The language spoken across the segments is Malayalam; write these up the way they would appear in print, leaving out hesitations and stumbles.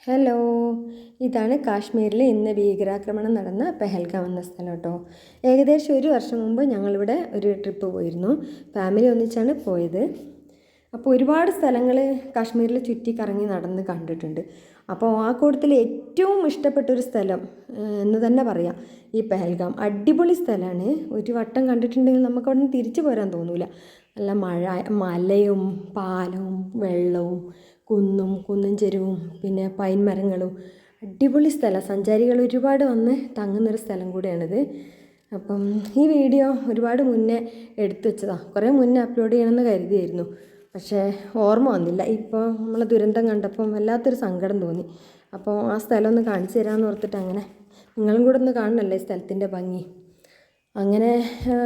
ഹലോ, ഇതാണ് കാശ്മീരിൽ ഇന്ന് ഭീകരാക്രമണം നടന്ന പെഹൽഗാം എന്ന സ്ഥലം കേട്ടോ. ഏകദേശം 1 വർഷം മുമ്പ് ഞങ്ങളിവിടെ ഒരു ട്രിപ്പ് പോയിരുന്നു. ഫാമിലി ഒന്നിച്ചാണ് പോയത്. അപ്പോൾ ഒരുപാട് സ്ഥലങ്ങൾ കാശ്മീരിൽ ചുറ്റിക്കറങ്ങി നടന്ന് കണ്ടിട്ടുണ്ട്. അപ്പോൾ ആ കൂട്ടത്തിൽ ഏറ്റവും ഇഷ്ടപ്പെട്ടൊരു സ്ഥലം എന്ന് തന്നെ പറയാം ഈ പെഹൽഗാം. അടിപൊളി സ്ഥലമാണ്. ഒരു വട്ടം കണ്ടിട്ടുണ്ടെങ്കിൽ നമുക്ക് അവിടെ നിന്ന് തിരിച്ചു പോരാൻ തോന്നില്ല. നല്ല മലയും പാലവും വെള്ളവും കുന്നും ചെരുവും പിന്നെ പൈൻ മരങ്ങളും അടിപൊളി സ്ഥലം. സഞ്ചാരികൾ ഒരുപാട് വന്ന് തങ്ങുന്നൊരു സ്ഥലം കൂടിയാണിത്. അപ്പം ഈ വീഡിയോ ഒരുപാട് മുന്നേ എടുത്തു വെച്ചതാണ്. കുറേ മുന്നേ അപ്ലോഡ് ചെയ്യണമെന്ന് കരുതിയായിരുന്നു, പക്ഷേ ഓർമ്മ വന്നില്ല. ഇപ്പോൾ നമ്മൾ ദുരന്തം കണ്ടപ്പം വല്ലാത്തൊരു സങ്കടം തോന്നി. അപ്പോൾ ആ സ്ഥലം ഒന്ന് കാണിച്ചു തരാമെന്ന് ഓർത്തിട്ട് അങ്ങനെ നിങ്ങളും കൂടെ ഒന്ന് കാണണമല്ലേ ഈ സ്ഥലത്തിൻ്റെ ഭംഗി. അങ്ങനെ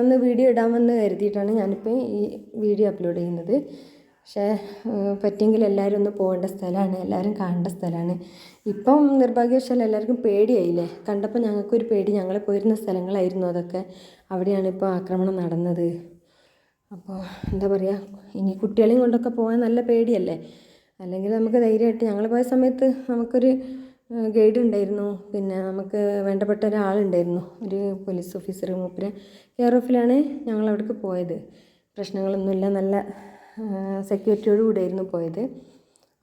ഒന്ന് വീഡിയോ ഇടാമെന്ന് കരുതിയിട്ടാണ് ഞാനിപ്പോൾ ഈ വീഡിയോ അപ്ലോഡ് ചെയ്യുന്നത്. പക്ഷേ പറ്റിയെങ്കിൽ എല്ലാവരും ഒന്ന് പോകേണ്ട സ്ഥലമാണ്, എല്ലാവരും കാണേണ്ട സ്ഥലമാണ്. ഇപ്പം നിർഭാഗ്യവശാൽ എല്ലാവർക്കും പേടിയായില്ലേ. കണ്ടപ്പോൾ ഞങ്ങൾക്കൊരു പേടി. ഞങ്ങൾ പോയിരുന്ന സ്ഥലങ്ങളായിരുന്നു അതൊക്കെ. അവിടെയാണ് ഇപ്പോൾ ആക്രമണം നടന്നത്. അപ്പോൾ എന്താ പറയുക, ഇനി കുട്ടികളെയും കൊണ്ടൊക്കെ പോകാൻ നല്ല പേടിയല്ലേ. അല്ലെങ്കിൽ നമുക്ക് ധൈര്യമായിട്ട്, ഞങ്ങൾ പോയ സമയത്ത് നമുക്കൊരു ഗൈഡ് ഉണ്ടായിരുന്നു, പിന്നെ നമുക്ക് വേണ്ടപ്പെട്ട ഒരാളുണ്ടായിരുന്നു, ഒരു പോലീസ് ഓഫീസർ. മൂപ്പര് കെയർ ഓഫിലാണ് ഞങ്ങൾ അവിടേക്ക് പോയത്. പ്രശ്നങ്ങളൊന്നുമില്ല, നല്ല സെക്യൂരിറ്റിയോട് കൂടെയായിരുന്നു പോയത്.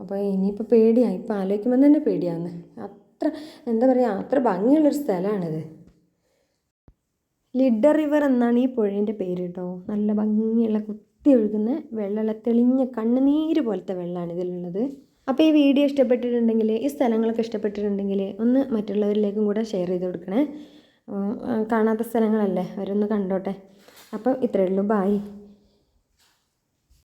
അപ്പോൾ ഇനിയിപ്പോൾ പേടിയാണ്. ഇപ്പോൾ ആലോചിക്കുമ്പോൾ തന്നെ പേടിയാണ്. അത്ര എന്താ പറയുക, അത്ര ഭംഗിയുള്ളൊരു സ്ഥലമാണിത്. ലിഡർ റിവർ എന്നാണ് ഈ പുഴേൻ്റെ പേര് കേട്ടോ. നല്ല ഭംഗിയുള്ള കുത്തി ഒഴുകുന്ന വെള്ളമുള്ള തെളിഞ്ഞ കണ്ണുനീര് പോലത്തെ വെള്ളമാണ് ഇതിലുള്ളത്. അപ്പോൾ ഈ വീഡിയോ ഇഷ്ടപ്പെട്ടിട്ടുണ്ടെങ്കിൽ, ഈ സ്ഥലങ്ങളൊക്കെ ഇഷ്ടപ്പെട്ടിട്ടുണ്ടെങ്കിൽ ഒന്ന് മറ്റുള്ളവരിലേക്കും കൂടെ ഷെയർ ചെയ്ത് കൊടുക്കണേ. കാണാത്ത സ്ഥലങ്ങളല്ലേ, അവരൊന്ന് കണ്ടോട്ടെ. അപ്പോൾ ഇത്രയേ ഉള്ളൂ. ബായ്.